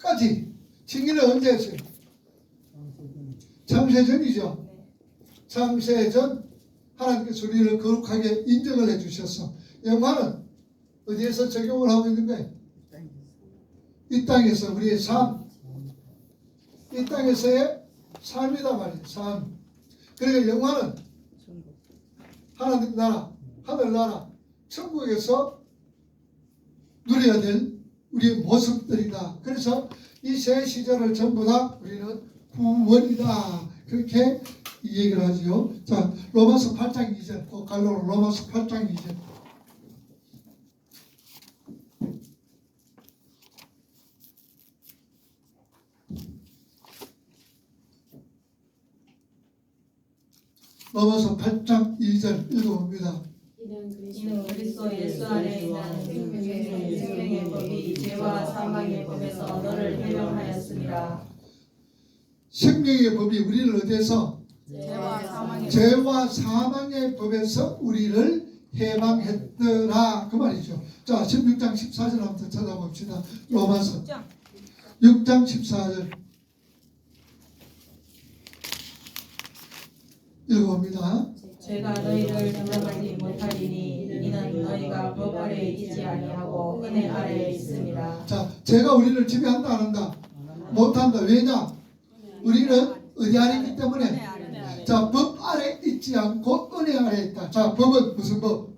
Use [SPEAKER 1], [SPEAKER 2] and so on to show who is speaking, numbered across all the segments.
[SPEAKER 1] 끝까지 증인은 언제 했어요? 창세전이죠. 창세전 하나님께서 우리를 거룩하게 인정을 해주셔서 영화는 어디에서 적용을 하고 있는 거예요? 이 땅에서 우리의 삶, 이 땅에서의 삶이다 말이에요. 삶. 그러니까 영화는 하나님 나라, 하늘나라, 천국에서 누려야 될 우리의 모습들이다. 그래서 이 세 시절을 전부 다 우리는 구원이다. 그렇게 얘기를 하죠. 자, 로마서 8장 2절, 또 갈로로 로마서 8장 2절. 로마서 8장 2절 읽어봅니다.
[SPEAKER 2] 이는 그리스도 예수 안에 있는 생명의 법이 죄와 사망의 법에서 너를 해명하였습니다.
[SPEAKER 1] 생명의 법이 우리를 어디에서?
[SPEAKER 2] 죄와
[SPEAKER 1] 사망의 법에서 우리를 해방했더라. 그 말이죠. 자, 16장 14절 한번 찾아봅시다. 로마서 6장 14절 읽어봅니다.
[SPEAKER 2] 죄가 너희를 정죄하지 못하리니 이는 너희가 법 아래에 있지 아니하고 은혜 아래에 있습니다.
[SPEAKER 1] 자, 죄가 우리를 지배한다 안 한다? 못한다. 왜냐? 우리는 어디 아래 있기 때문에. 자, 법 아래 있지 않고 은혜 아래 있다. 자, 법은 무슨 법?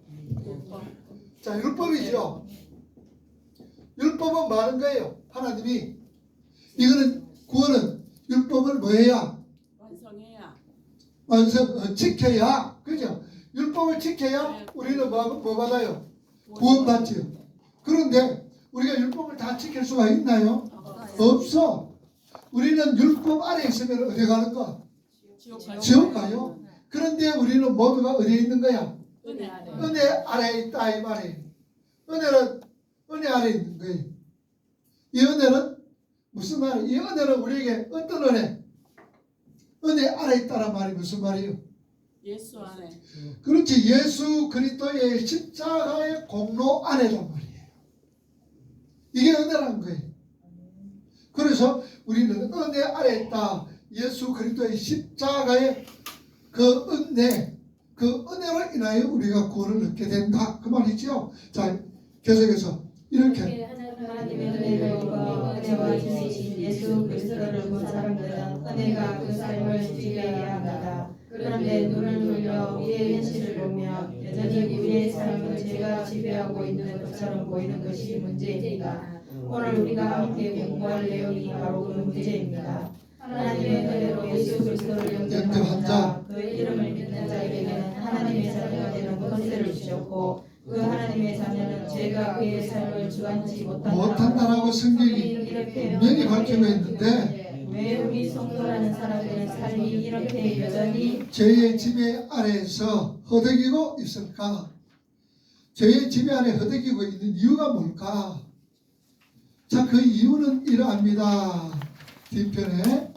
[SPEAKER 1] 자, 율법이죠. 율법은 뭐 하는 거예요? 하나님이 이거는 구원은 율법을 뭐 해야? 지켜야. 그죠? 율법을 지켜야 우리는 뭐 받아요? 구원 받지요. 그런데 우리가 율법을 다 지킬 수가 있나요? 없어. 우리는 율법 아래 있으면 어디 가는 거야? 지옥 가요. 그런데 우리는 모두가 어디에 있는 거야? 은혜 아래에 있다 이 말이에요. 은혜는 은혜 아래에 있는 거예요. 이 은혜는 무슨 말이에요? 이 은혜는 우리에게 어떤 은혜? 은혜 아래에 있다란 말이 무슨 말이에요?
[SPEAKER 3] 예수 안에.
[SPEAKER 1] 그렇지. 예수 그리스도의 십자가의 공로 안에란 말이에요. 이게 은혜라는 거예요. 그래서 우리는 은혜 아래에 있다. 예수 그리스도의 십자가의 그 은혜로 인하여 우리가 구원을 얻게 된다. 그 말이죠. 자, 계속해서 이렇게
[SPEAKER 2] 하나님의 은혜와 은혜와 진리신 예수 그리스도를 본 사람들은 은혜가 그 삶을 지배하게 합니다. 그런데 눈을 돌려 우리의 현실을 보면 여전히 우리의 삶은 죄가 지배하고 있는 것처럼 보이는 것이 문제입니다. 오늘 우리가 함께 공부할 내용이 바로 그 문제입니다. 하나님의 은혜로 예수 그리스도를 영접한 자, 그 이름을 믿는 자에게는 하나님의 자녀가 되는 권세를 주셨고 그 하나님의 자녀는 죄가 그의 삶을 주관치
[SPEAKER 1] 못한다라고 성경이 분명히 밝히고 있는데
[SPEAKER 2] 왜 우리 성도라는 사람들의 삶이 이렇게 여전히
[SPEAKER 1] 죄의 지배 아래에서 허덕이고 있을까? 죄의 지배 아래 허덕이고 있는 이유가 뭘까? 자, 그 이유는 이러합니다. 뒤편에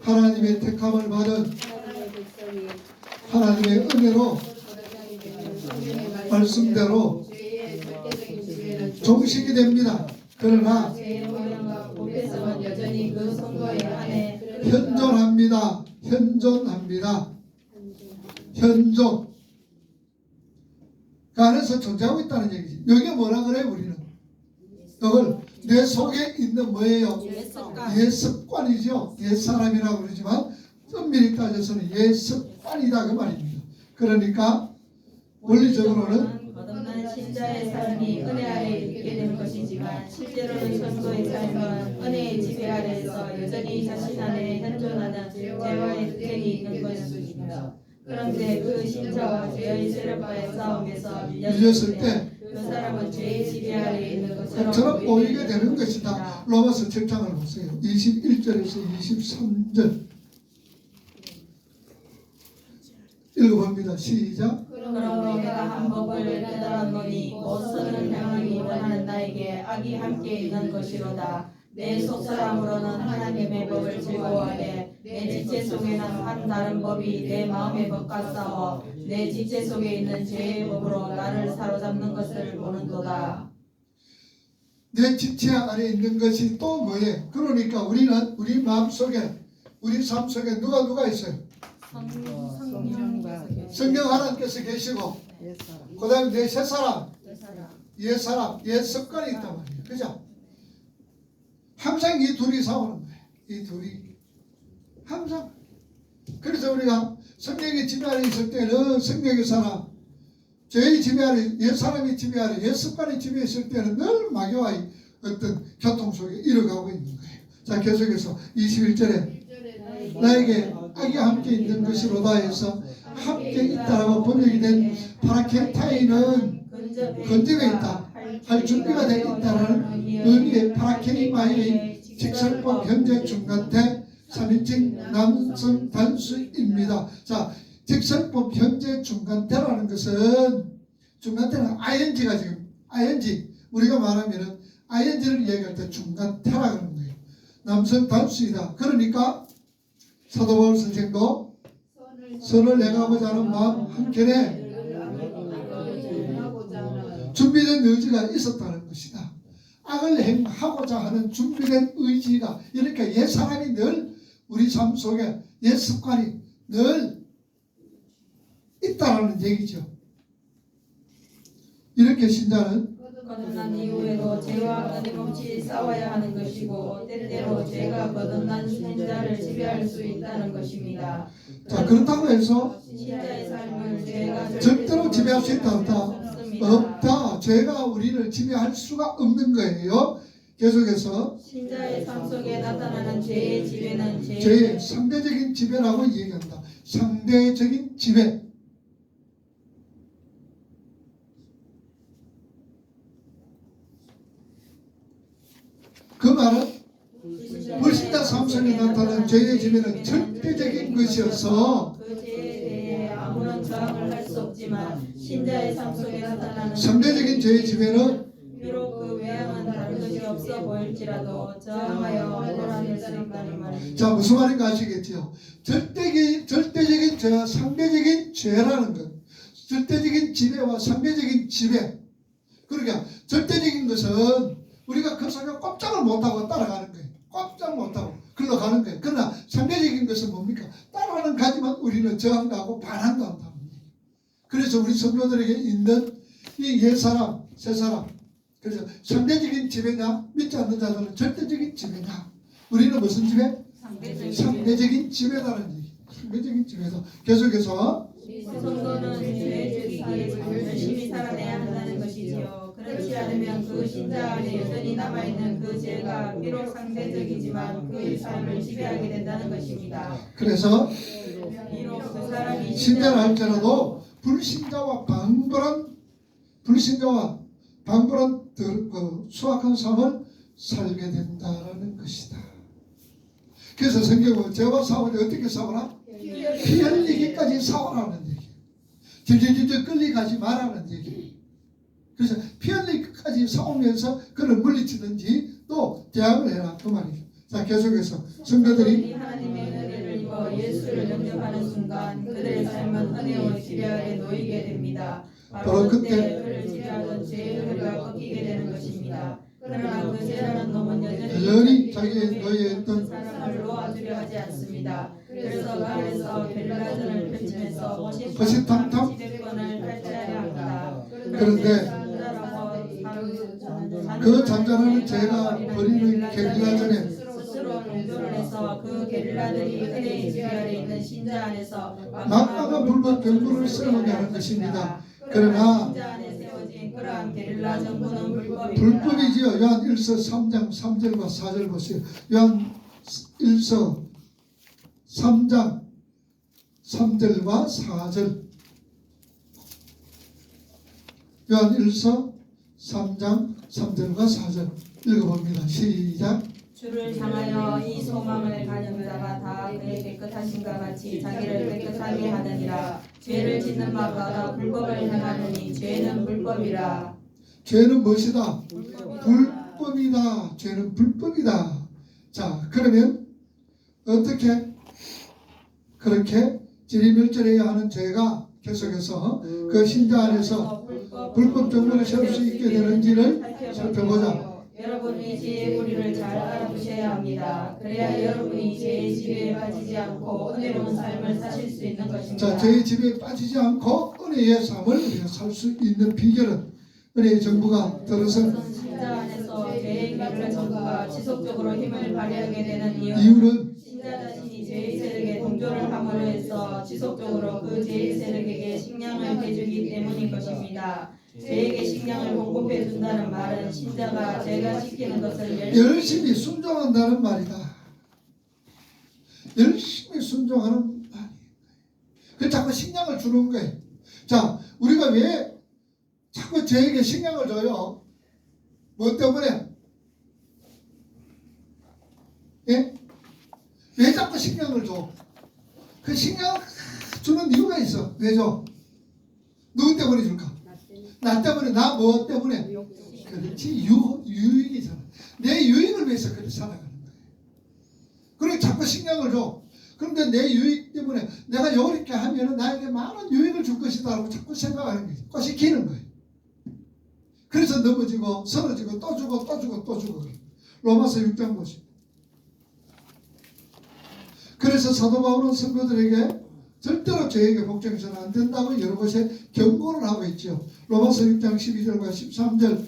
[SPEAKER 1] 하나님의 택함을 받은 하나님의 은혜로 말씀대로 종식이 됩니다. 그러나
[SPEAKER 2] 여전히 그 성도의 안에
[SPEAKER 1] 현존합니다. 현존합니다. 현존. 그 안에서 존재하고 있다는 얘기지. 여기에 뭐라 그래요, 우리는? 이걸 내 속에 있는 뭐예요? 옛습관이죠. 옛사람이라고 그러지만 엄밀히 따져서는 옛습관이다 그 말입니다. 그러니까 원리적으로는
[SPEAKER 2] 거듭난 신자의 삶이 은혜 아래에 있게 된 것이지만 실제로는 성도의 삶은 은혜의 지배 아래에서 여전히 자신 안에 현존하는 죄와의 득행이 있는 것입니다. 그런데 그 신자와 죄의 세력과의 싸움에서
[SPEAKER 1] 밀렸을 때
[SPEAKER 2] 그 사람은 죄의 지배 아래에 있는 것처럼
[SPEAKER 1] 저처럼 보이게 되는 것이다. 로마서 7장을 보세요. 21절에서 23절 읽어봅니다. 시작.
[SPEAKER 2] 그러므로 내가 한 법을 깨달았노니 곧 선을 행하기 원하는 나에게 악이 함께 있는 것이로다. 내 속사람으로는 하나님의 법을 즐거워하되 내 지체 속에는 한 다른 법이 내 마음의 법과 싸워 내 지체 속에 있는 죄의 법으로 나를 사로잡는 것을 보는도다.
[SPEAKER 1] 내 지체 안에 있는 것이 또 뭐예요? 그러니까 우리는 우리 마음속에 우리 삶 속에 누가 있어요? 성령 하나님께서 계시고 그 다음에 내 새사람 옛 습관이 있단 말이에요. 그죠? 항상 이 둘이 싸우는 거예요. 이 둘이 항상. 그래서 우리가 성령의 지배 아래 있을 때는 성령의 사람, 죄의 지배 아래, 옛 사람의 지배 아래, 옛 습관의 지배에 있을 때는 늘 마귀와의 어떤 교통 속에 이뤄가고 있는 거예요. 자, 계속해서 21절에 나에게 악이 함께 있는 것이로다 해서 함께 있다라고 번역이 된 파라케타이는 건집에 있다, 할 준비가 되어 있다라는 의미의 파라케이마의 직설법 현재 중간태 3인칭 남성 단수입니다. 자, 직설법 현재 중간태라는 것은 중간태는 ing가 지금 ing 우리가 말하면은 ing를 얘기할 때 중간태라 그러는 거예요. 남성 단수이다. 그러니까 사도 바울 선생도 선을 행하고자 하는 마음 한켠에 준비된 의지가 있었다는 것이다. 악을 행하고자 하는 준비된 의지가, 이렇게 옛 사람이 늘 우리 삶 속에 옛 습관이 늘 있다라는 얘기죠. 이렇게 신자는
[SPEAKER 2] 거듭난 이후에도 죄와 끊임없이 싸워야 하는 것이고 때때로 죄가 거듭난 신자를 지배할 수 있다는 것입니다.
[SPEAKER 1] 자, 그렇다고 해서
[SPEAKER 2] 신자의 삶을 죄가
[SPEAKER 1] 절대로 지배할 수 있다 없다? 없다. 죄가 우리를 지배할 수가 없는 거예요. 계속해서
[SPEAKER 2] 신자의 삶 속에 나타나는 죄의 지배는
[SPEAKER 1] 죄의 상대적인 지배라고 얘기한다. 상대적인 지배. 그 말은 불신자 삶 속에 나타나는 죄의 지배는 절대적인 것이어서
[SPEAKER 2] 그 죄에 대해 아무런 저항을 할 수 없지만 신자의 삶 속에 나타나는
[SPEAKER 1] 상대적인 죄의 지배는
[SPEAKER 2] 비록 그 외양은 다른 것이 없어 보일지라도 저항하여 고난을 수 있다는 말입니다.
[SPEAKER 1] 자, 무슨 말인가 아시겠죠? 절대적인 죄와 상대적인 죄라는 것, 절대적인 지배와 상대적인 지배. 그러니까 절대적인 것은 우리가 그 속에 꼼짝을 못하고 따라가는 거예요. 꼼짝 못하고 흘러가는 거예요. 그러나 상대적인 것은 뭡니까? 따라가는 가지만 우리는 저항도 하고 반항도 한다는 거예요. 그래서 우리 성도들에게 있는 이 옛사람, 새사람, 그래서 상대적인 지배냐, 믿지 않는 자들은 절대적인 지배냐. 우리는 무슨 지배? 상대적인 지배다는 얘기. 상대적인 지배다. 계속해서
[SPEAKER 2] 성도는 죄의 주기에 열심히 살아내야 한다는 것이지요. 그렇지 않으면 그 신자 안에 여전히 남아있는 그 죄가 비록 상대적이지만 그의 삶을 지배하게 된다는 것입니다.
[SPEAKER 1] 그래서
[SPEAKER 2] 비록 그 사람이
[SPEAKER 1] 신자를 할지라도 불신자와 방불한 수악한 삶을 살게 된다라는 것이다. 그래서 성경은 죄와 싸울 때 어떻게 싸우라? 피 흘리기까지 싸우라는 얘기. 질질질질 끌려가지 말라는 얘기. 그래서 피 흘리기까지 싸우면서 그를 물리치든지 또 대항을 해라 그 말이죠. 자, 계속해서 성도들이
[SPEAKER 2] 하나님의 은혜를 입어 예수를 영접하는 순간 그들의 삶은 은혜의 지배 아래 놓이게 됩니다. 바로 그때 그를 지배하던 죄의 은혜가 꺾이게 되는 것입니다. 그러나 그 죄라는 놈은 여전히
[SPEAKER 1] 자기의 노예했던
[SPEAKER 2] 사람을 놓아주려 하지 않습니다. 그래서 그 안에서 게릴라전을 펼치면서
[SPEAKER 1] 거시탐탐
[SPEAKER 2] 지배권을 펼쳐야 합니다.
[SPEAKER 1] 그런데 그 잔잔한 죄가 벌이는 게릴라전에
[SPEAKER 2] 스스로 공조를 해서 그 게릴라들이 은혜의 지배 아래 있는 신자 안에서
[SPEAKER 1] 막강한 불법 정부를 세우게 하는 것입니다. 그러나
[SPEAKER 2] 신자 안에 세워진 그러한 게릴라 정부는
[SPEAKER 1] 불법이지요. 요한 1서 3장 3절과 4절 보세요. 요한 1서 3장 3절과 4절. 요한 1서 3장 3절과 4절 읽어봅니다. 시작.
[SPEAKER 2] 주를 향하여 이 소망을 가진 자가 다 그의 깨끗하심과 같이 자기를 깨끗하게 하느니라. 죄를 짓는 바가 불법을 행하느니 죄는 불법이라.
[SPEAKER 1] 죄는 무엇이다? 불법이다. 죄는 불법이다. 자, 그러면 어떻게 그렇게 지리멸절해야 하는 죄가 계속해서 그 신자 안에서 불법 정보를 세울 수 있게 되는지를 살펴보자.
[SPEAKER 2] 여러분이 죄의 뿌리를 잘 알아두셔야 합니다. 그래야 여러분이 죄의 지배에 빠지지 않고 은혜로운 삶을 사실 수 있는 것입니다.
[SPEAKER 1] 자, 죄의 지배에 빠지지 않고 은혜의 삶을 우리가 살 수 있는 비결은 은혜의 정부가 들어서
[SPEAKER 2] 신자 안에서 죄의 기름의 정부가 지속적으로 힘을 발휘하게 되는
[SPEAKER 1] 이유는
[SPEAKER 2] 신자 자신이 죄의 세력에 동조를 함으로 해서 지속적으로 그 죄의 세력에게 식량을 해주기 때문인 것입니다. 죄에게 식량을 공급해 준다는 말은 신자가 죄가 시키는 것을
[SPEAKER 1] 열심히 순종한다는 말이다. 열심히 순종하는 말이에요. 그 자꾸 식량을 주는 거예요. 자, 우리가 왜 자꾸 죄에게 식량을 줘요? 뭐 때문에? 예? 왜 자꾸 식량을 줘? 그 식량 주는 이유가 있어. 왜 줘? 누구 때문에 줄까? 나 때문에, 나 뭐 때문에? 그렇지, 유익이잖아. 내 유익을 위해서 그렇게 살아가는 거예요. 그리고 자꾸 식량을 줘. 그런데 내 유익 때문에 내가 이렇게 하면 나에게 많은 유익을 줄 것이다 라고 자꾸 생각하는 거예요. 꼬시키는 거예요. 그래서 넘어지고 쓰러지고 또 주고 또 주고 또 주고. 로마서 6장 보시죠. 그래서 사도 바울은 성도들에게 절대로 죄에게 복종해서는 안 된다고 여러 곳에 경고를 하고 있죠. 로마서 6장 12절과 13절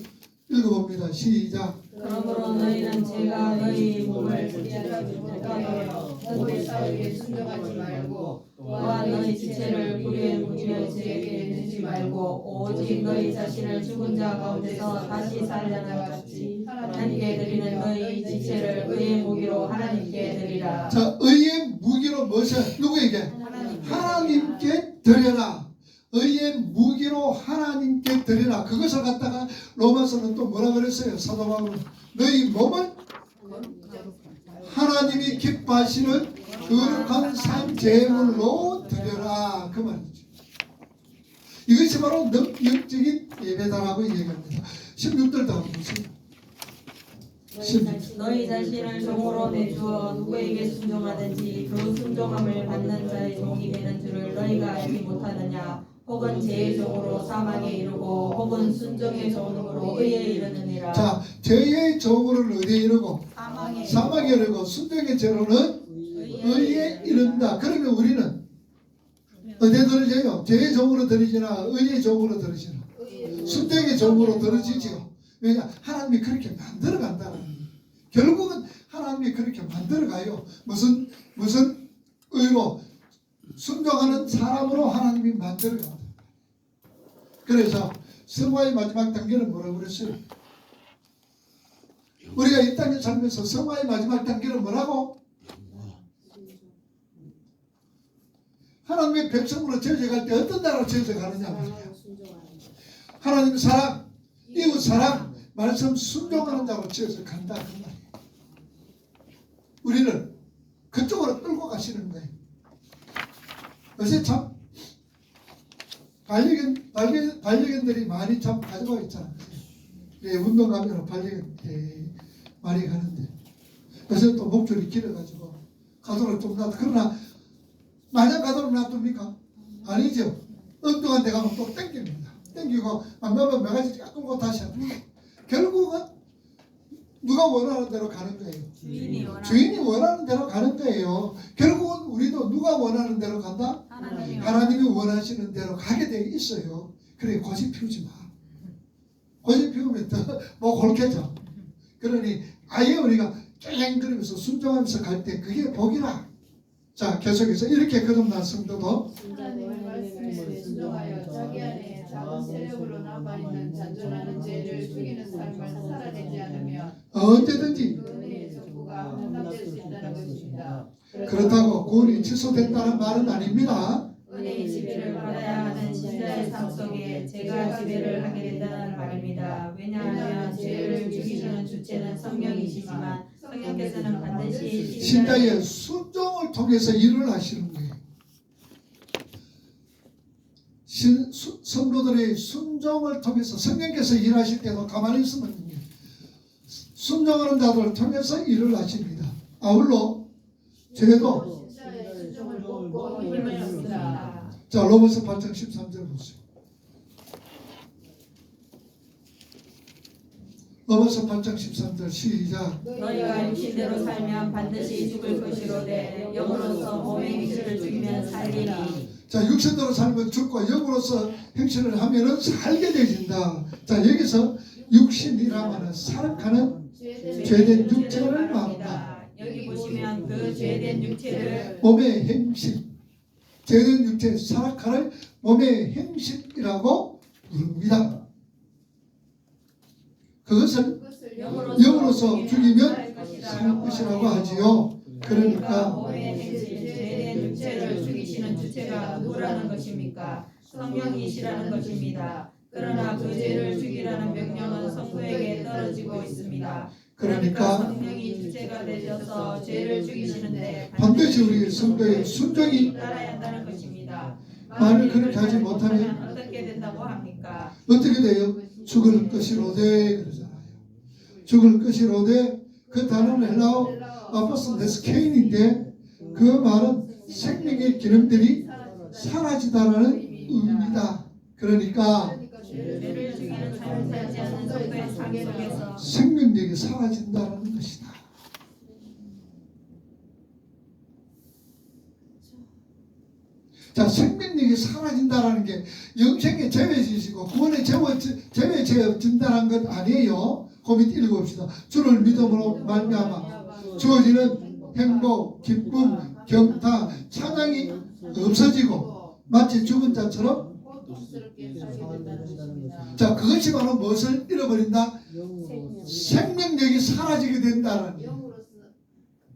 [SPEAKER 1] 읽어봅니다. 시작.
[SPEAKER 2] 그러므로 너희는 죄가 너희 몸을 불리하지 못하도록 너희 싸우기에 순종하지 말고 또한 너희 지체를 불의에 묻히며 죄에게 내지 말고 오직 너희 자신을 죽은 자 가운데서 다시 살려나 같이 하나님께 드리는 너희 지체를 의의 무기로 하나님께 드리라.
[SPEAKER 1] 자, 의의 무기로 무엇을 누구에게? 하나님께 드려라. 의의 무기로 하나님께 드리라. 그것을 갖다가 로마서는 또 뭐라 그랬어요? 사도 바울은 너희 몸을 하나님이 기뻐하시는 거룩한 산 제물로 드려라. 그 말이죠. 이것이 바로 영적인 예배다라고 얘기합니다. 16절 다음 보세요.
[SPEAKER 2] 너희 자신을 종으로 내주어 누구에게 순종하든지 그 순종함을 받는 자의 종이 되는 줄을 너희가 알지 못하느냐. 혹은 죄의 종으로 사망에 이르고 혹은 순종의 종으로 의에 이르느니라.
[SPEAKER 1] 자, 죄의 종으로는 어디에 이르고
[SPEAKER 2] 사망에
[SPEAKER 1] 이르고 순종의 죄로는 의에 이른다. 그러면 우리는 어디에 들어져요? 죄의 종으로 들어지나 의의 종으로 들어지나? 순종의 종으로 들어지죠. 왜냐? 하나님이 그렇게 만들어 간다는 거예요. 결국은 하나님이 그렇게 만들어 가요. 무슨 의로 순종하는 사람으로 하나님이 만들어 가요. 그래서 성화의 마지막 단계는 뭐라고 그랬어요? 우리가 이 땅에 살면서 성화의 마지막 단계는 뭐라고? 하나님의 백성으로 지어져갈 때 어떤 나라로 지어져가느냐 말이야. 하나님 사랑, 이웃 사랑, 말씀 순종하는 자로 지어져 간다 그 말이에요. 우리를 그쪽으로 끌고 가시는 거예요. 요새 참 반려견들이 많이 참 가지고 있잖아요. 예, 운동 가면 반려견 많이 가는데 요새 또 목줄이 길어가지고 가도록 좀 놔둬. 그러나 마냥 가도록 놔둡니까? 아니죠. 엉뚱한 데 가면 또 땡깁니다. 땡기고 안 가면 몇 가지 끌고 다시 합니다. 결국은 누가 원하는 대로 가는 거예요. 주인이 원하는 대로 가는 거예요. 결국은 우리도 누가 원하는 대로 간다? 하나님이 원하시는 대로 가게 돼 있어요. 그래 고집 피우지 마. 고집 피우면 더 뭐 골켜져. 그러니 아예 우리가 깽깽거리면서 순종하면서 갈 때 그게 복이라. 자, 계속해서 이렇게 거듭난 성도도
[SPEAKER 3] 하나님의 말씀에 순종하여 자기 안에 작은 세력으로 남아있는 잔존하는 죄를 죽이는 삶을 살아내지 않으면
[SPEAKER 1] 언제든지
[SPEAKER 3] 그 은혜의 정부가 헌납될 수 있다는 것입니다.
[SPEAKER 1] 그렇다고 구원이 취소됐다는 말은 아닙니다.
[SPEAKER 2] 은혜의 지배를 받아야 하는 신자의 삶 속에 죄가 지배를 하게 된다는 말입니다. 왜냐하면 죄를 죽이시는 주체는 성령이시지만 성령께서는 반드시
[SPEAKER 1] 신자의 순종을 통해서 일을 하시는 거예요. 성도들의 순종을 통해서 성령께서 일하실 때도 가만히 있으면 됩니다. 순종하는 자들을 통해서 일을 하십니다. 아울러 죄도
[SPEAKER 3] 신자의 순종을 돕고 힘을 줍니다.
[SPEAKER 1] 자, 로마서 8장 13절 보세요. 로마서 8장 13절 시작.
[SPEAKER 2] 너희가 육신대로 살면 반드시 죽을 것이로되 영으로서 몸의 행실을 죽이면 살리니.
[SPEAKER 1] 자, 육신대로 살면 죽고 영으로서 행실을 하면은 살게 되진다. 자, 여기서 육신이라면 살아가는 죄된 육체를 말합니다.
[SPEAKER 2] 여기 보시면 그 죄된 육체를
[SPEAKER 1] 몸의 행실, 죄된 육체 살아가는 몸의 행실이라고 부릅니다. 그것을 영으로서 죽이면 살 것이라고 하지요. 그러니까
[SPEAKER 2] 몸의 행실, 죄된 육체를 죽이시는 주체가 누구라는 것입니까? 성령이시라는 것입니다. 그러나 그 죄를 죽이라는 명령은 성도에게 떨어지고 있습니다. 그러니까 성령이 주체가 되셔서 죄를 죽이시는데
[SPEAKER 1] 반드시 우리 성도의 순종이
[SPEAKER 2] 따라야 한다는 것입니다.
[SPEAKER 1] 만일 그렇게 하지 못하면
[SPEAKER 2] 어떻게 된다고 합니까?
[SPEAKER 1] 어떻게 돼요? 죽을 것이로되 그러잖아요. 죽을 것이로되 그 단어는 헬라어 아포스토데스 케인인데 그 말은 생명의 기능들이 사라지다라는 의미다. 그러니까
[SPEAKER 2] 죄를 죽이는 삶을 살지 않는 성도의 삶 속에서
[SPEAKER 1] 생명력이 사라진다는 것이다. 자, 생명력이 사라진다는 게 영생의 제외지시고 구원의 제외진다는 것 아니에요. 그 밑에 읽어봅시다. 주를 믿음으로 말미암아 주어지는 행복, 기쁨, 경타, 찬양이 없어지고 마치 죽은 자처럼. 자, 그것이 바로 무엇을 잃어버린다? 생명력이 사라지게 된다는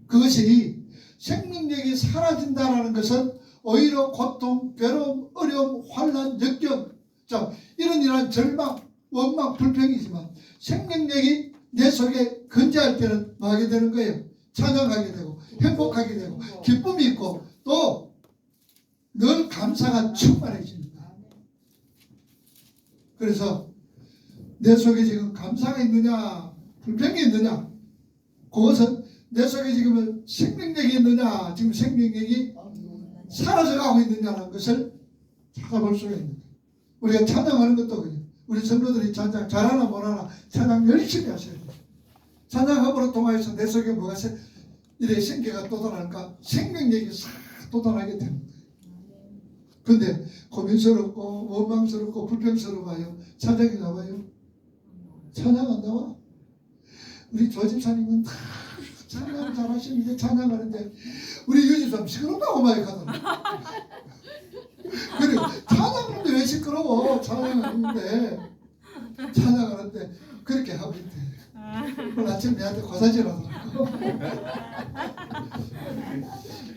[SPEAKER 1] 그것이 생명력이 사라진다는 것은 오히려 고통, 괴로움, 어려움, 환난, 역경, 자, 이런 절망, 원망, 불평이지만 생명력이 내 속에 건재할 때는 뭐 하게 되는 거예요? 찬양하게 되고 행복하게 되고 기쁨이 있고 또 늘 감사가 충만해집니다. 그래서 내 속에 지금 감사가 있느냐 불평이 있느냐 그것은 내 속에 지금 생명력이 있느냐 지금 생명력이 사라져가고 있느냐는 것을 찾아볼 수가 있는 거예요. 우리가 찬양하는 것도 그래요. 우리 성도들이 찬양 잘하나 못하나 찬양 열심히 하셔야 돼요. 찬양함으로 통하여서 내 속에 뭐가 이래 생기가 돋아날까? 생명력이 싹 돋아나게 됩니다. 근데 고민스럽고 원망스럽고 불평스러워요. 찬양이 나와요? 찬양 안 나와? 우리 조집사님은 다 찬양 잘하시는데 찬양하는데 우리 유집사님 시끄럽다고 많이 가더라고요. 그래 찬양하는데 왜 시끄러워? 찬양하는데 그렇게 하고 있대. 오늘 아침 내한테 고사질 하더라고.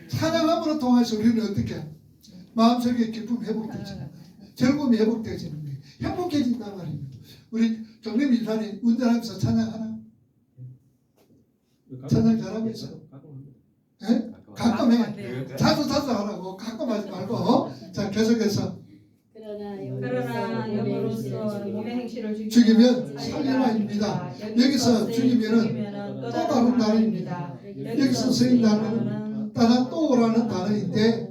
[SPEAKER 1] 찬양함으로 통해서 우리는 어떻게 마음속에 기쁨이 회복되지는 거예요. 즐거움이 회복되지는 거예요. 행복해진단 말입니다. 우리 정림 이사님 운전하면서 찬양하나? 찬양 잘하고 있어요? 예? 가끔 해. 자주 하라고. 가끔 하지 말고. 자, 계속해서.
[SPEAKER 2] 그러나 영으로서 몸의 행실을
[SPEAKER 1] 죽이면 살리라입니다. 여기서 죽이면은 또 다른 단어입니다. 여기서 쓰인 단어는 따라 또라는 단어인데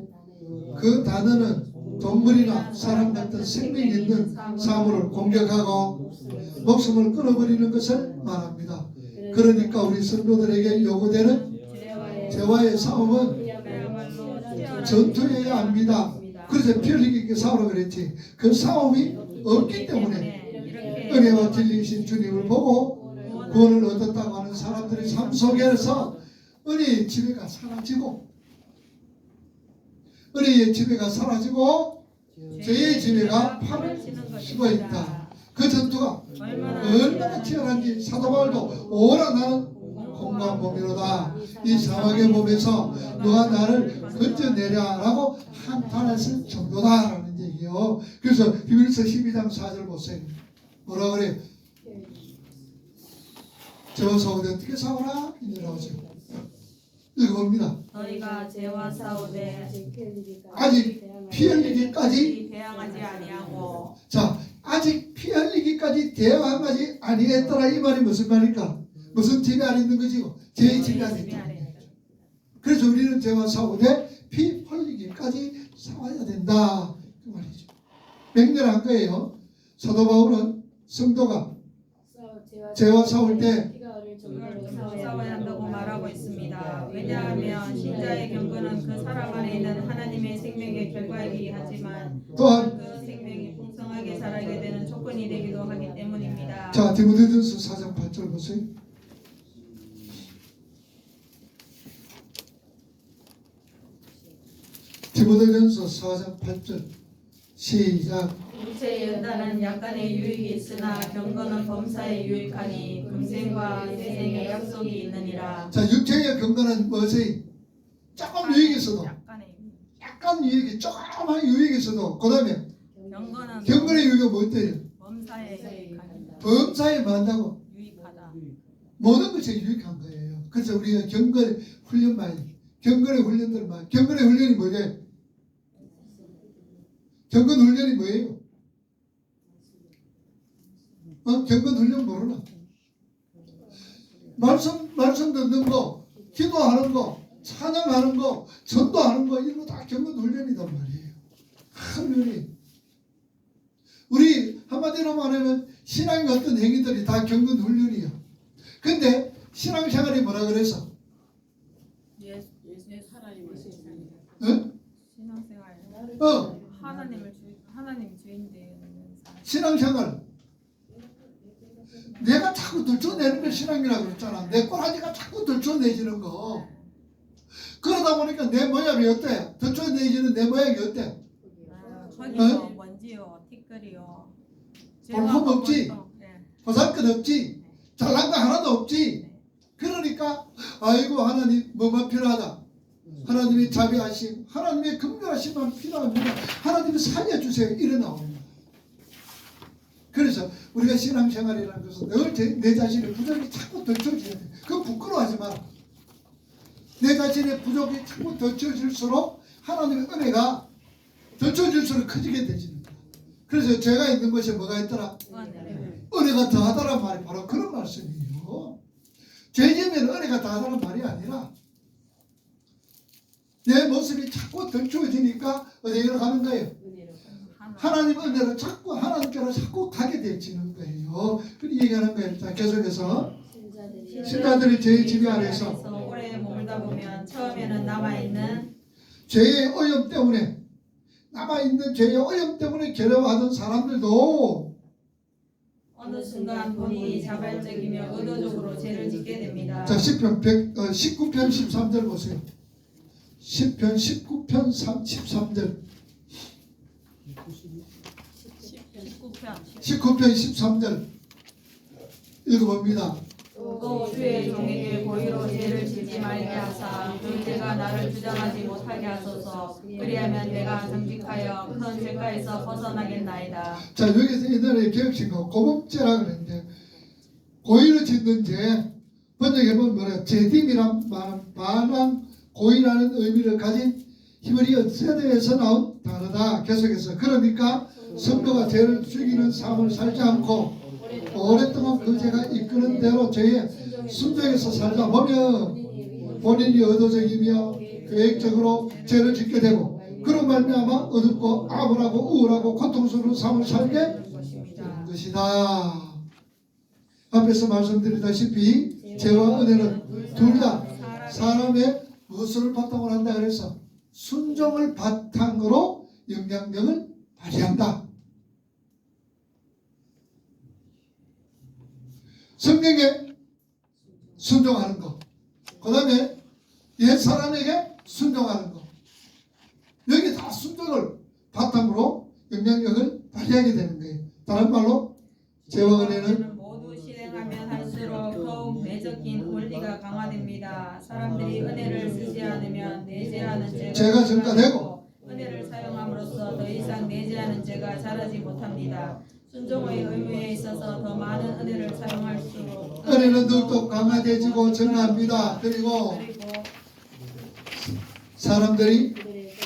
[SPEAKER 1] 그 단어는 동물이나 사람 같은 생명 있는 사물을 공격하고 목숨을 끊어버리는 것을 말합니다. 그러니까 우리 성도들에게 요구되는 죄와의 싸움은 전투여야 합니다. 그래서 피 흘리게 있게 싸우라고 그랬지. 그 싸움이 없기 때문에 은혜와 진리이신 주님을 보고 구원을 얻었다고 하는 사람들의 삶 속에서 은혜의 지배가 사라지고 은혜의 지배가 사라지고 죄의 지배가 팔을 씌고 있다. 그 전투가 얼마나 치열한지 사도 바울도 오라 나는 공고한 몸이로다. 이 사막의 몸에서 누가 나를 건져내랴라고 한탄했을 정도다라는 얘기요. 그래서 히브리서 12장 4절 보세요. 뭐라 그래요? 죄와 싸우되 어떻게 싸우라? 이제 나오죠. 읽어봅니다.
[SPEAKER 2] 너희가 죄와 싸우되
[SPEAKER 1] 아직 피 흘리기까지
[SPEAKER 2] 대항하지 아니하고.
[SPEAKER 1] 자, 아직 피 흘리기까지 대항하지 아니했더라. 이 말이 무슨 말일까? 무슨 집에 안 있는 거지? 죄의 집에 안 있다. 그래서 우리는 죄와 싸우되 피 흘리기까지 싸워야 된다. 그 말이죠. 맹렬한 거예요. 사도 바울은 성도가 죄와 싸울 때
[SPEAKER 2] 싸워야 한다고 말하고 있습니다. 왜냐하면 신자의 경건은 그 사람 안에 있는 하나님의 생명의 결과이기 하지만
[SPEAKER 1] 또한
[SPEAKER 2] 그 생명이 풍성하게 자라게 되는 조건이 되기도 하기 때문입니다.
[SPEAKER 1] 자 디모데전서 4장 8절 보세요. 디모데전서 4장 8절 시작.
[SPEAKER 2] 육체의 연단은 약간의 유익이 있으나 경건은 범사에 유익하니 금생과 세생의 약속이 있느니라.
[SPEAKER 1] 자 육체의 경건은 무엇이? 조금 유익이 있어도
[SPEAKER 2] 약간의 유익.
[SPEAKER 1] 약간 유익이 조그만 유익이 있어도 그 다음에
[SPEAKER 2] 경건은
[SPEAKER 1] 경건의 유익은 뭐예요?
[SPEAKER 2] 범사에 유익하니
[SPEAKER 1] 범사에 만다고
[SPEAKER 2] 유익하다.
[SPEAKER 1] 모든 것이 유익한 거예요. 그래서 우리가 경건의 훈련만 경건의 훈련들만 경건의 훈련이 뭐예요? 경건 훈련이 뭐예요? 경건 훈련 모르나? 말씀 듣는 거, 기도하는 거, 찬양하는 거, 전도하는 거 이런 거 다 경건 훈련이단 말이에요. 훈련이. 우리 한마디로 말하면 신앙의 어떤 행위들이 다 경건 훈련이야. 근데 신앙생활이 뭐라 그래서?
[SPEAKER 2] 예수 하나님을
[SPEAKER 1] 응?
[SPEAKER 2] 신앙생활 하나님 주인 되는 사람.
[SPEAKER 1] 신앙생활. 내가 자꾸 들춰내는 게 신앙이라고 그랬잖아. 내 꼬라지가 자꾸 들춰내지는 거. 그러다 보니까 내 모양이 어때? 들춰내지는 내 모양이 어때?
[SPEAKER 2] 거기요 먼지요 티끌이요.
[SPEAKER 1] 볼품 없지?
[SPEAKER 2] 네.
[SPEAKER 1] 보살것 없지? 잘난 거 하나도 없지? 그러니까 아이고 하나님 뭐만 필요하다. 하나님의 자비하심, 하나님의 긍휼하심만 필요합니다. 하나님이 살려주세요. 이래 나옵니다. 그래서 우리가 신앙생활이라는 것은 늘 내 자신의 부족이 자꾸 덧쳐져야 돼. 그건 부끄러워하지 마라. 내 자신의 부족이 자꾸 덧쳐질수록 하나님의 은혜가 덧쳐질수록 커지게 되지는 거야. 그래서 죄가 있는 것이 뭐가 있더라? 은혜가 더하다란 말이 바로 그런 말씀이에요. 죄지면 은혜가 더하다는 말이 아니라 내 모습이 자꾸 덧쳐지니까 어디로 가는 거예요? 하나님 은혜로 자꾸 하나님께로 자꾸 가게 되지는 거예요. 그 얘기하는 거예요. 자 계속해서 신자들이 죄의 지배 아래서
[SPEAKER 2] 오래 머물다 보면 처음에는 남아있는
[SPEAKER 1] 죄의 오염 때문에 남아있는 죄의 오염 때문에 괴로워하던 사람들도
[SPEAKER 2] 어느 순간 본인이 자발적이며 의도적으로 죄를 짓게 됩니다.
[SPEAKER 1] 자 시편 19편 13절 보세요. 시편 19편 13절 19편 13절 읽어봅니다.
[SPEAKER 2] 또 주의 종에게 고의로 죄를 짓지 말게 하사 그 죄가 나를 주장하지 못하게 하소서. 그리하면 내가 정직하여 큰 죄가에서 벗어나겠나이다.
[SPEAKER 1] 자 여기서 옛날에 개혁신가 고법죄라 그랬는데 고의로 짓는 죄 번역해보면 뭐래? 제딤이란 말은 반항 고의라는 의미를 가진 히브리어 세대에서 나온 단어다. 계속해서 그러니까 성도가 죄를 죽이는 삶을 살지 않고 오랫동안 그 죄가 이끄는 대로 죄에 순종해서 살다 보면 본인이 의도적이며 계획적으로 죄를 짓게 되고 그런 말미암아 어둡고 암울하고 우울하고 고통스러운 삶을 살게 되는 것이다. 앞에서 말씀드리다시피 죄와 은혜는 둘 다 사람의 무엇을 바탕으로 한다 그래서 순종을 바탕으로 영향력을 발휘한다. 성경에 순종하는 것, 그 다음에 옛 사람에게 순종하는 것, 여기 다 순종을 바탕으로 영향력을 발휘하게 되는 거예요. 다른 말로 죄와 은혜는
[SPEAKER 2] 모두 실행하면 할수록 더욱 내적인 원리가 강화됩니다. 사람들이 은혜를 쓰지 않으면 내재하는
[SPEAKER 1] 죄가 증가되고
[SPEAKER 2] 은혜를 사용함으로써 더 이상 내재하는 죄가 자라지 못합니다. 순종의 의무에 있어서 더 많은 은혜를 사용할수록
[SPEAKER 1] 은혜는 더욱더 강화되지고 증가합니다. 그리고 사람들이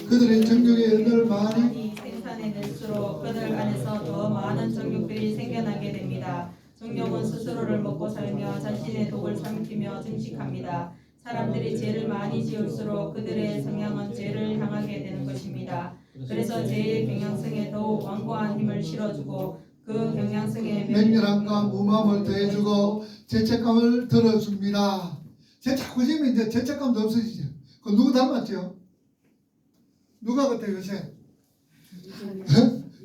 [SPEAKER 1] 그들의 정욕의 은혜를 많이
[SPEAKER 2] 생산해낼수록 그들 안에서 더 많은 정욕들이 생겨나게 됩니다. 정욕은 스스로를 먹고 살며 자신의 독을 삼키며 증식합니다. 사람들이 죄를 많이 지을수록 그들의 성향은 죄를 향하게 되는 것입니다. 그래서 죄의 경향성에 더욱 완고한 힘을 실어주고 그 경향성에
[SPEAKER 1] 맹렬함과 무마음을 더해주고 죄책감을 덜어줍니다. 제 자꾸 지면 이제 죄책감도 없어지죠. 그 누구 닮았죠? 누가 같아요 요새?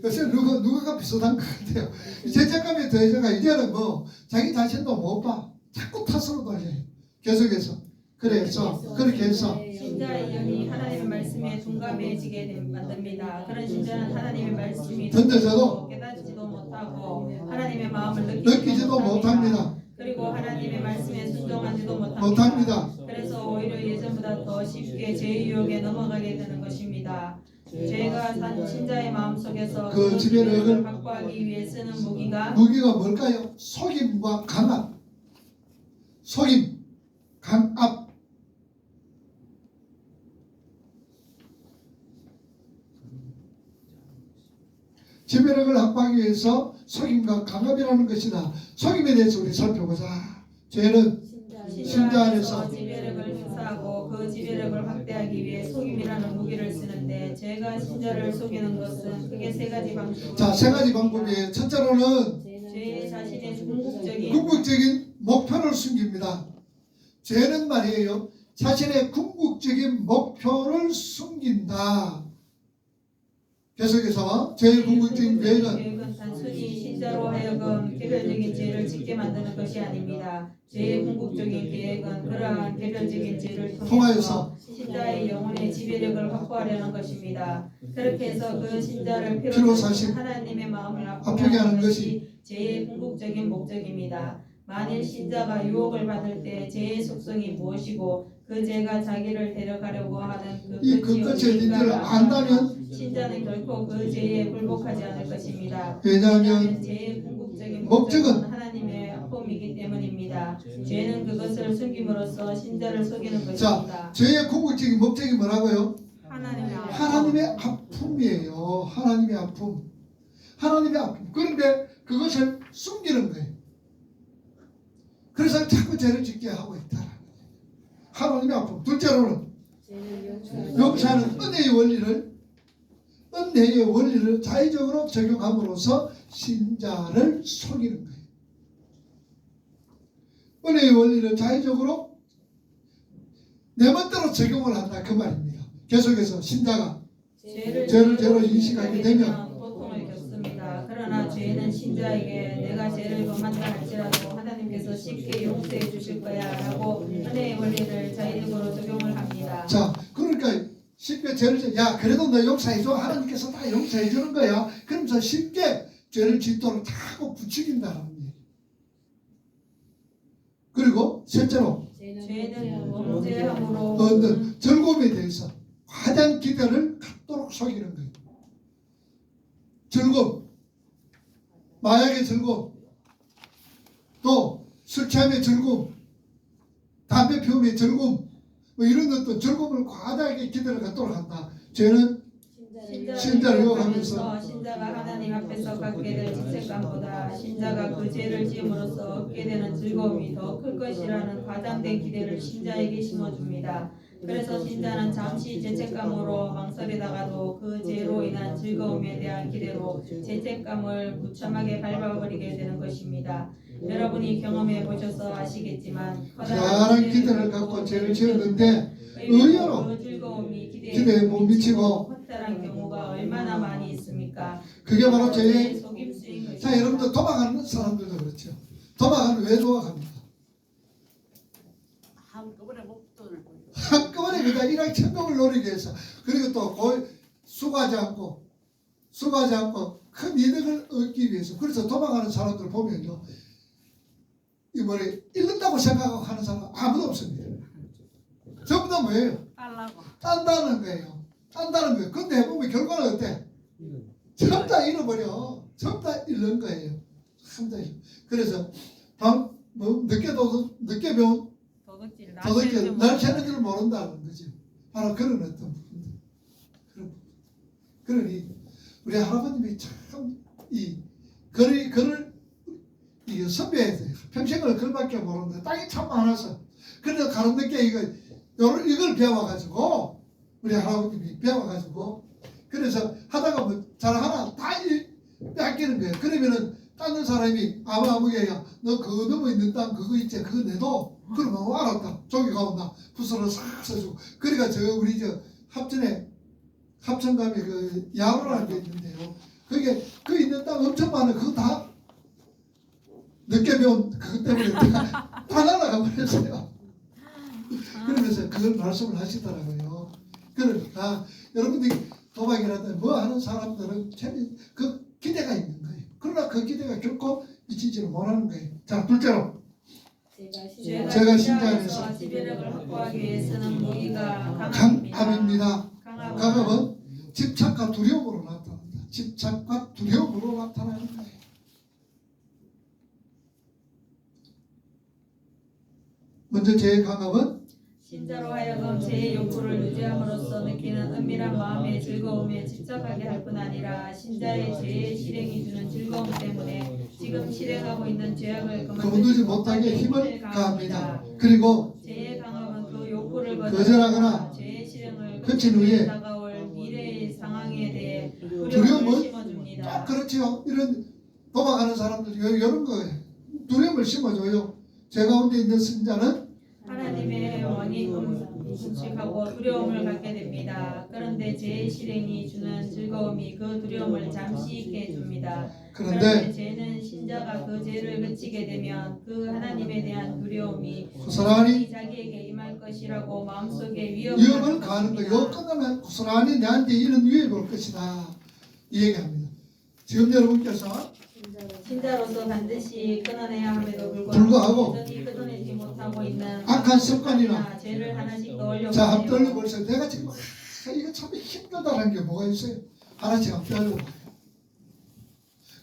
[SPEAKER 1] 요새 누가 비슷한 것 같아요. 죄책감이 더해져가 이제는 뭐 자기 자신도 못 봐. 자꾸 탓으로 돌려요. 계속해서. 그래서 그렇게 해서
[SPEAKER 2] 신자의 영이 하나님의 말씀에 둔감해지게 만듭니다. 그런 신자는 하나님의 말씀이
[SPEAKER 1] 던져져도
[SPEAKER 2] 깨닫지도 못하고 하나님의 마음을
[SPEAKER 1] 느끼지도 못합니다.
[SPEAKER 2] 그리고 하나님의 말씀에 순종하지도
[SPEAKER 1] 못합니다.
[SPEAKER 2] 그래서 오히려 예전보다 더 쉽게 죄의 유혹에 넘어가게 되는 것입니다. 죄가 산 신자의 마음속에서
[SPEAKER 1] 그 지배력을
[SPEAKER 2] 확보하기 위해 쓰는 무기가
[SPEAKER 1] 뭘까요? 속임과 강압. 속임, 강압. 지배력을 확보하기 위해서 속임과 강압이라는 것이다. 속임에 대해서 우리 살펴보자. 죄는 신자 안에서
[SPEAKER 2] 지배력을 행사하고 그 지배력을 확대하기 위해 속임이라는 무기를 쓰는데 죄가 신자를 속이는 것은 크게 세 가지 방법.
[SPEAKER 1] 자, 세 가지 방법이에요. 첫째로는
[SPEAKER 2] 죄 자신의 궁극적인
[SPEAKER 1] 궁극적인 목표를 숨깁니다. 죄는 말이에요. 자신의 궁극적인 목표를 숨긴다. 계속해서 죄의 궁극적인 계획은
[SPEAKER 2] 단순히 신자로 하여금 개별적인 죄를 짓게 만드는 것이 아닙니다. 죄의 궁극적인 계획은 그러한 개별적인 죄를 통해서 신자의 영혼의 지배력을 확보하려는 것입니다. 그렇게 해서 그 신자를
[SPEAKER 1] 피로 사신
[SPEAKER 2] 하나님의 마음을
[SPEAKER 1] 아프게 하는 것이
[SPEAKER 2] 죄의 궁극적인 목적입니다. 만일 신자가 유혹을 받을 때 죄의 속성이 무엇이고 그 죄가 자기를 데려가려고 하는
[SPEAKER 1] 이 끝이 어딘지를 안다면
[SPEAKER 2] 신자는 결코 그 죄에 굴복하지 않을 것입니다.
[SPEAKER 1] 왜냐하면
[SPEAKER 2] 죄의 궁극적인
[SPEAKER 1] 목적은
[SPEAKER 2] 하나님의 아픔이기 때문입니다. 죄는 그것을 숨김으로써 신자를 속이는 것입니다.
[SPEAKER 1] 자, 죄의 궁극적인 목적이 뭐라고요?
[SPEAKER 2] 하나님의
[SPEAKER 1] 아픔이에요. 하나님의 아픔. 하나님의 아픔. 그런데 그것을 숨기는 거예요. 그래서 자꾸 죄를 짓게 하고 있다. 하나님의 아픔. 둘째로는 용서하는 은혜의 원리를 자의적으로 적용함으로써 신자를 속이는 거예요. 은혜의 원리를 자의적으로 내 멋대로 적용을 한다 그 말입니다. 계속해서 신자가 죄를 죄로 인식하게 되면
[SPEAKER 2] 고통을 겪습니다. 그러나 죄는 신자에게 내가 죄를 범한다 할지라도 하나님께서 쉽게 용서해 주실 거야 라고 은혜의 원리를 자의적으로 적용을 합니다.
[SPEAKER 1] 자, 그러니까 쉽게 죄를 야 그래도 너 용서해줘. 하나님께서 다 용서해 주는 거야. 그러면서 쉽게 죄를 짓도록 자꾸 부추긴다는 얘기. 그리고 셋째로
[SPEAKER 2] 죄는 범죄함으로
[SPEAKER 1] 얻는 즐거움에 대해서 과장 기대를 갖도록 속이는 거예요. 즐거움, 마약의 즐거움, 또 술 취함의 즐거움, 담배 피움의 즐거움, 뭐 이런 것도 즐거움을 과다하게 기대를 갖도록 한다. 죄는 신자를 유혹하면서
[SPEAKER 2] 신자가 하나님 앞에서 갖게 될 죄책감보다 신자가 그 죄를 지음으로써 얻게 되는 즐거움이 더 클 것이라는 과장된 기대를 신자에게 심어줍니다. 그래서 신자는 잠시 죄책감으로 망설이다가도 그 죄로 인한 즐거움에 대한 기대로 죄책감을 무참하게 밟아버리게 되는 것입니다. 여러분이 경험해 보셔서 아시겠지만
[SPEAKER 1] 커다란 기대를 갖고 죄를 지었는데 의외로
[SPEAKER 2] 그 즐거움이
[SPEAKER 1] 기대에 못 미치고
[SPEAKER 2] 허탈한 경우가 얼마나 많이 있습니까?
[SPEAKER 1] 그게 바로 죄의
[SPEAKER 2] 속임수인
[SPEAKER 1] 자, 여러분들 도박하는 사람들도 그렇죠. 도박하는 왜 도박합니까? 한꺼번에 그냥 일확천금을 노리기 위해서 그리고 또 수고하지 않고 큰 이득을 얻기 위해서. 그래서 도박하는 사람들 보면요, 이 뭐래 잃는다고 생각하고 하는 사람 아무도 없습니다. 전부 다 뭐예요? 딴다는 거예요. 근데 해보면 결과는 어때? 전부 다 잃어버려. 전부 다 잃는 거예요. 그래서 늦게 배운 도덕질 날 캐는 줄 모른다는 거죠. 바로 그런 어떤 부분들. 그러니 우리 할아버님이 참 이 글을 선배해서 평생을 글밖에 모르는데 땅이 참 많아서 그래서 가로늦게 이걸 배워가지고 우리 할아버님이 배워가지고 그래서 하다가 뭐 잘하나 다 뺏기는 거예요. 그러면은 다른 사람이 아무개야 너 그거 넘어 있는 땅 그거 있지 그거 내도 그러면 알았다 저기 가온다 부서로 싹 써주고 그러니까 저 우리 저 합천감에 그 야로라는 게 있는데요. 그게 그 있는 땅 엄청 많아. 그거 다 늦게 배운 그것 때문에 다 날아가 버렸어요. 그러면서 그걸 말씀을 하시더라고요. 그러니까 여러분들이 도박이라든 뭐 하는 사람들은 그 기대가 있는 거예요. 그러나 그 기대가 결코 미치지를 못하는 거예요. 자, 둘째로 제가 신자 안에서
[SPEAKER 2] 지배력을 확보하기 위해서는 무기가
[SPEAKER 1] 강함입니다. 강함은 집착과 두려움으로 나타난다. 집착과 두려움으로 나타나는 거예요. 먼저 제 강함은
[SPEAKER 2] 신자로 하여금 제 욕구를 유지함으로써 느끼는 은밀한 마음의 즐거움에 집착하게 할 뿐 아니라 신자의 죄의 실행이 주는 즐거움 때문에 지금 실행하고 있는 죄악을
[SPEAKER 1] 그만두지 못하게 힘을 가합니다. 그리고
[SPEAKER 2] 죄의 강함은 그 욕구를
[SPEAKER 1] 거절하거나
[SPEAKER 2] 죄의 실행을
[SPEAKER 1] 그친 후에
[SPEAKER 2] 다가올 미래의 상황에 대해
[SPEAKER 1] 두려움을
[SPEAKER 2] 두려움을 심어줍니다.
[SPEAKER 1] 그렇지요. 이런 도박하는 사람들 이런 거예요. 두려움을 심어줘요. 제 가운데 있는 신자는
[SPEAKER 2] 하나님의 영원히 금식하고 두려움을 갖게 됩니다. 그런데 죄의 실행이 주는 즐거움이 그 두려움을 잠시 있게 해줍니다. 그런데 죄는 신자가 그 죄를 그치게 되면 그 하나님에 대한 두려움이
[SPEAKER 1] 고스란히
[SPEAKER 2] 자기에게 임할 것이라고 마음속에
[SPEAKER 1] 위협을 가하는 거예요. 끝나면 고스란히 내한테 이런 위협이 올 것이다. 이 얘기합니다. 지금 여러분께서
[SPEAKER 2] 신자로서 반드시 끊어내야 함에도
[SPEAKER 1] 불구하고
[SPEAKER 2] 여전히 끊어내지 못하고 있는
[SPEAKER 1] 악한 습관이나
[SPEAKER 2] 죄를 하나씩 떠올려
[SPEAKER 1] 자, 한번 떨려보세요. 내가 지금 이거 참 힘들다는 게 뭐가 있어요? 하나씩 한번 떨려봐요.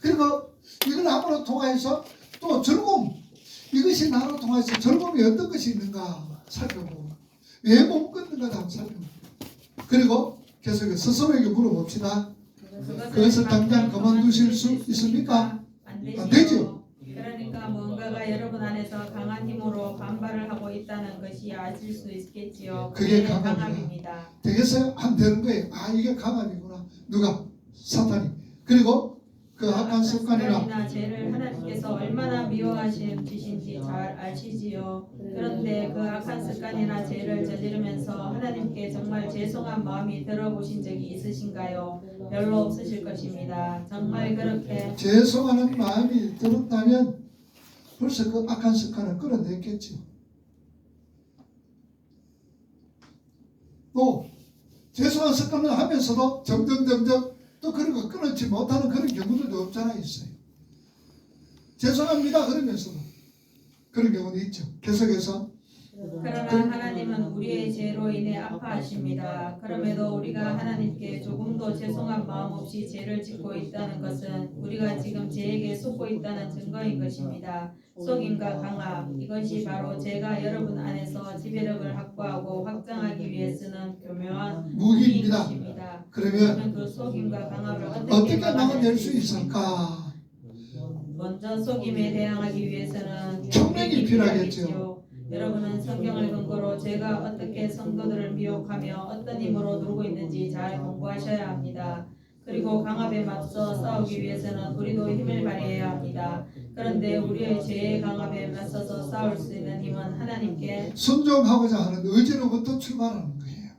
[SPEAKER 1] 그리고 이걸 함으로 통해서 또 즐거움, 이것이 나로 통해서 즐거움이 어떤 것이 있는가 살펴보고 왜 못 끊는가 한번 살펴보고 그리고 계속 스스로에게 물어봅시다. 그것을 당장 그만두실 수 있습니까? 안 되죠.
[SPEAKER 2] 그러니까 뭔가가 여러분 안에서 강한 힘으로 반발을 하고 있다는 것이 아실 수 있겠지요.
[SPEAKER 1] 그게
[SPEAKER 2] 강함입니다.
[SPEAKER 1] 되겠어요? 안 되는 거예요. 아, 이게 강함이구나. 누가? 사탄이. 그리고 그 악한 습관이나
[SPEAKER 2] 죄를 하나님께서 얼마나 미워하시는지 잘 아시지요. 그런데 그 악한 습관이나 죄를 저지르면서 하나님께 정말 죄송한 마음이 들어보신 적이 있으신가요? 별로 없으실 것입니다. 정말 그렇게
[SPEAKER 1] 죄송하는 마음이 들었다면 벌써 그 악한 습관을 끌어냈겠죠. 또 죄송한 습관을 하면서도 점점 또 그런 거 끊지 못하는 그런 경우들도 없잖아 있어요. 죄송합니다 그러면서도 그런 경우도 있죠. 계속해서
[SPEAKER 2] 그러나 하나님은 우리의 죄로 인해 아파하십니다. 그럼에도 우리가 하나님께 조금도 죄송한 마음 없이 죄를 짓고 있다는 것은 우리가 지금 죄에게 속고 있다는 증거인 것입니다. 속임과 강압, 이것이 바로 죄가 여러분 안에서 지배력을 확보하고 확장하기 위해 쓰는 교묘한
[SPEAKER 1] 무기입니다.
[SPEAKER 2] 것입니다.
[SPEAKER 1] 그러면
[SPEAKER 2] 그 속임과 강압을
[SPEAKER 1] 어떻게 막아낼 수 있을까?
[SPEAKER 2] 먼저 속임에 대항하기 위해서는
[SPEAKER 1] 총명이 필요하겠죠.
[SPEAKER 2] 여러분은 성경을 근거로 제가 어떻게 성도들을 미혹하며 어떤 힘으로 누르고 있는지 잘 공부하셔야 합니다. 그리고 강압에 맞서 싸우기 위해서는 우리도 힘을 발휘해야 합니다. 그런데 우리의 죄의 강압에 맞서서 싸울 수 있는 힘은 하나님께
[SPEAKER 1] 순종하고자 하는 의지로부터 출발하는 거예요.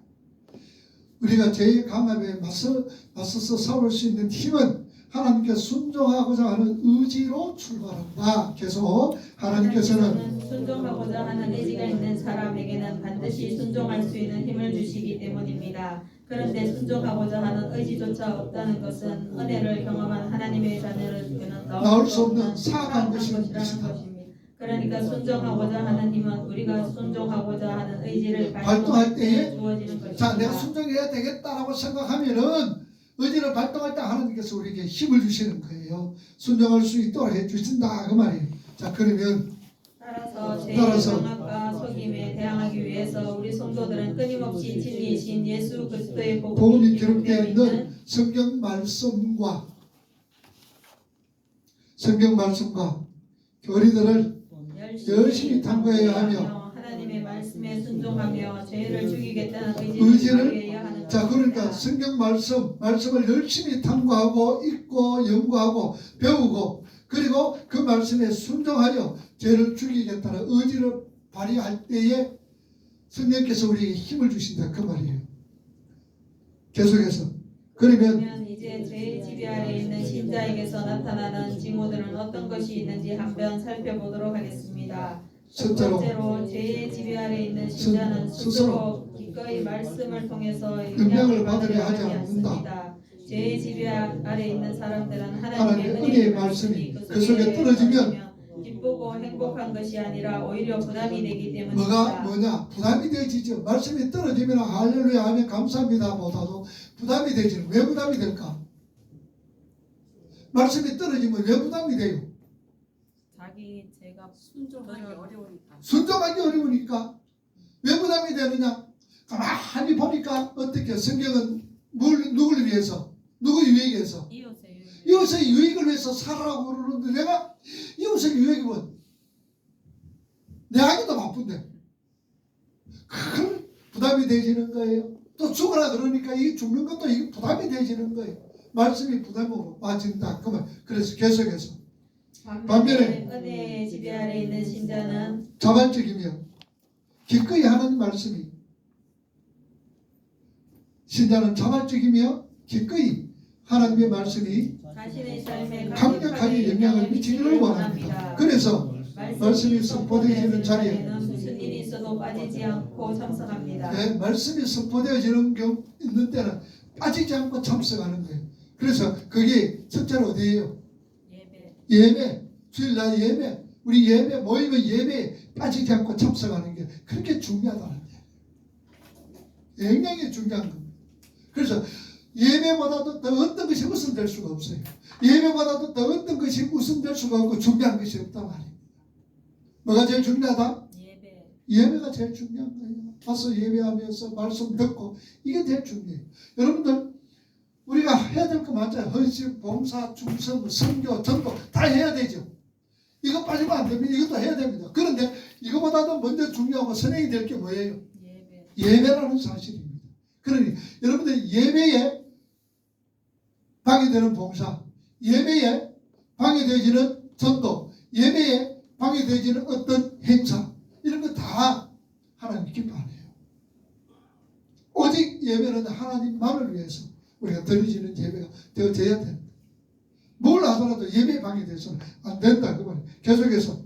[SPEAKER 1] 우리가 죄의 강압에 맞서서 싸울 수 있는 힘은 하나님께 순종하고자 하는 의지로 출발한다. 계속 하나님께서는
[SPEAKER 2] 순종하고자 하는 의지가 있는 사람에게는 반드시 순종할 수 있는 힘을 주시기 때문입니다. 그런데 순종하고자 하는 의지조차 없다는 것은 은혜를 경험한 하나님의 자녀로서는
[SPEAKER 1] 나올 수 없는 사악한
[SPEAKER 2] 것이라는
[SPEAKER 1] 것입니다.
[SPEAKER 2] 것입니다. 그러니까 순종하고자 하는 힘은 우리가 순종하고자 하는 의지를
[SPEAKER 1] 발동할 때에
[SPEAKER 2] 주어지는 것입니다.
[SPEAKER 1] 자, 내가 순종해야 되겠다라고 생각하면은 의지를 발동할 때 하나님께서 우리에게 힘을 주시는 거예요. 순종할 수 있도록 해주신다 그 말이에요. 자, 그러면
[SPEAKER 2] 따라서 강압과 속임에 대항하기 위해서 우리 성도들은 끊임없이 진리이신 예수 그리스도의
[SPEAKER 1] 복음이 기록되어 있는 성경 말씀과 교리들을 열심히 탐구해야 하며
[SPEAKER 2] 하나님의 말씀에 순종하며 죄를 죽이겠다는
[SPEAKER 1] 의지를
[SPEAKER 2] 의지를 발휘해야 하는
[SPEAKER 1] 자, 그러니까
[SPEAKER 2] 것입니다.
[SPEAKER 1] 성경 말씀을 열심히 탐구하고 읽고 연구하고 배우고 그리고 그 말씀에 순종하여 죄를 죽이겠다는 의지를 발휘할 때에 성령께서 우리에게 힘을 주신다 그 말이에요. 계속해서 그러면
[SPEAKER 2] 이제 죄의 지배 아래 있는 신자에게서 나타나는 징후들은 어떤 것이 있는지 한번 살펴보도록 하겠습니다. 첫 번째로 죄의 지배 아래 있는 신자는 스스로 기꺼이 말씀을 통해서 영향을 받으려 하지 않는다. 죄의 지배 아래 있는 사람들은 하나님의 은혜의 말씀이 그 속에 떨어지면 기쁘고 행복한 것이 아니라 오히려 부담이 되기 때문입니다.
[SPEAKER 1] 뭐냐? 부담이 되지죠. 말씀이 떨어지면 할렐루야 하면 감사합니다 보다도 부담이 되지는 왜 부담이 될까? 말씀이 떨어지면 왜 부담이 돼요?
[SPEAKER 4] 자기 제가 순종하기 어려우니까.
[SPEAKER 1] 순종하기 어려우니까. 왜 부담이 되느냐? 가만히 보니까 어떻게 성경은 누구를 위해서? 누구 유익에서? 이웃의 유익을 위해서 살아라고 그러는데 내가 이웃의 유익이 뭐? 내 하기도 바쁜데 큰 부담이 되지는 거예요. 또 죽으라 그러니까 이 죽는 것도 이 부담이 되지는 거예요. 말씀이 부담으로 빠진다. 그래서 계속해서 반면에
[SPEAKER 2] 은혜의 지배 아래 있는 신자는
[SPEAKER 1] 자발적이며 기꺼이 하는 말씀이 신자는 자발적이며 기꺼이 하나님의 말씀이
[SPEAKER 2] 자신의 삶에
[SPEAKER 1] 강력하게 영향을 미치기를 원합니다. 그래서 말씀이 선포되어지는 자리에
[SPEAKER 2] 무슨 일이 있어도 빠지지 않고 참석합니다.
[SPEAKER 1] 말씀이 선포되어지는 경우 있는 때는 빠지지 않고 참석하는 거예요. 그래서 그게 첫째로 어디예요? 예배. 주일날 예배. 우리 예배 모이면 예배에 빠지지 않고 참석하는 게 그렇게 중요하다는 거예요. 굉장히 중요한 겁니다. 그래서 예배보다도 더 어떤 것이 우선될 수가 없어요. 예배보다도 더 어떤 것이 우선될 수가 없고 중요한 것이 없단 말입니다. 뭐가 제일 중요하다? 예배가 제일 중요한 거예요. 와서 예배하면서 말씀 듣고 이게 제일 중요해요. 여러분들 우리가 해야 될 거 맞아요. 헌신, 봉사, 충성, 선교, 전도 다 해야 되죠. 이거 빠지면 안 됩니다. 이것도 해야 됩니다. 그런데 이거보다도 먼저 중요하고 선행이 될 게 뭐예요? 예배라는 사실입니다. 그러니 여러분들 예배에 방해되는 봉사, 예배에 방해되지는 전도, 예배에 방해되지는 어떤 행사 이런 거 다 하나님 기뻐 안 해요. 오직 예배는 하나님만을 위해서 우리가 드려지는 예배가 되어져야 된다. 뭘 하더라도 예배에 방해돼서는 안 된다. 그 말이에요. 계속해서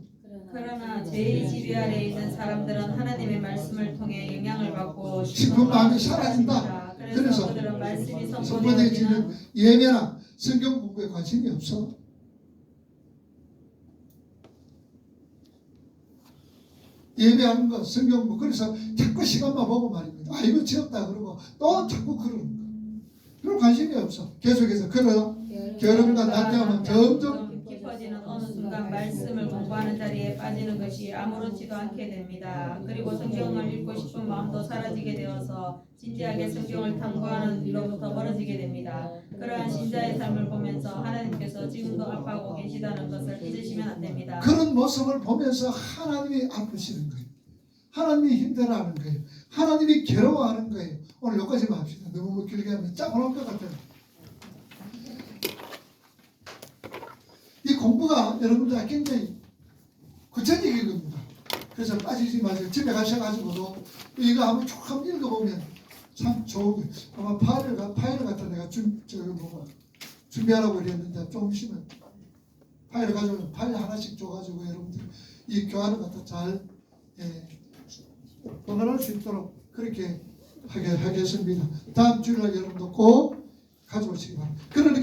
[SPEAKER 2] 그러나 죄의 지배 아래 있는 사람들은 하나님의 말씀을 통해 영향을 받고
[SPEAKER 1] 싶은 마음이 사라진다.
[SPEAKER 2] 그래서 그들은 말씀이
[SPEAKER 1] 선포되어지는
[SPEAKER 2] 선포되어지는
[SPEAKER 1] 예배나 성경 공부에 관심이 없어. 예배하는 거 성경 공부 그래서 자꾸 시간만 보고 말입니다. 아 이거 지었다 그러고 또 자꾸 그러는 거. 그런 관심이 없어. 계속해서 그러나 여름과 낮 되면 점점
[SPEAKER 2] 깊어지는 어느 순간 말씀을 공부하는 자리에 빠지는 것이 아무렇지도 않게 됩니다. 그리고 성경을 읽고 싶은 마음도 사라지게 되어서 진지하게 성경을 탐구하는 일로부터 멀어지게 됩니다. 그러한 신자의 삶을 보면서 하나님께서 지금도 아파하고 계시다는 것을 잊으시면 안 됩니다.
[SPEAKER 1] 그런 모습을 보면서 하나님이 아프시는 거예요. 하나님이 힘들어하는 거예요. 하나님이 괴로워하는 거예요. 오늘 여기까지만 합시다. 너무 길게 하면 쫙 올라올 것 같아요. 이 공부가 여러분들 굉장히 구체적인 겁니다. 그래서 빠지지 마세요. 집에 가셔가지고도 이거 한번 쭉 한번 읽어보면 참 좋은 거예요. 아마 파일을 갖다 내가 준비하라고 그랬는데 좀 쉬면 파일을 가져오면 파일 하나씩 줘가지고 여러분들 이 교환을 갖다 잘 보관할 수 있도록 그렇게 하겠습니다. 다음 주일날 여러분도 꼭 가져오시기 바랍니다. 그러니까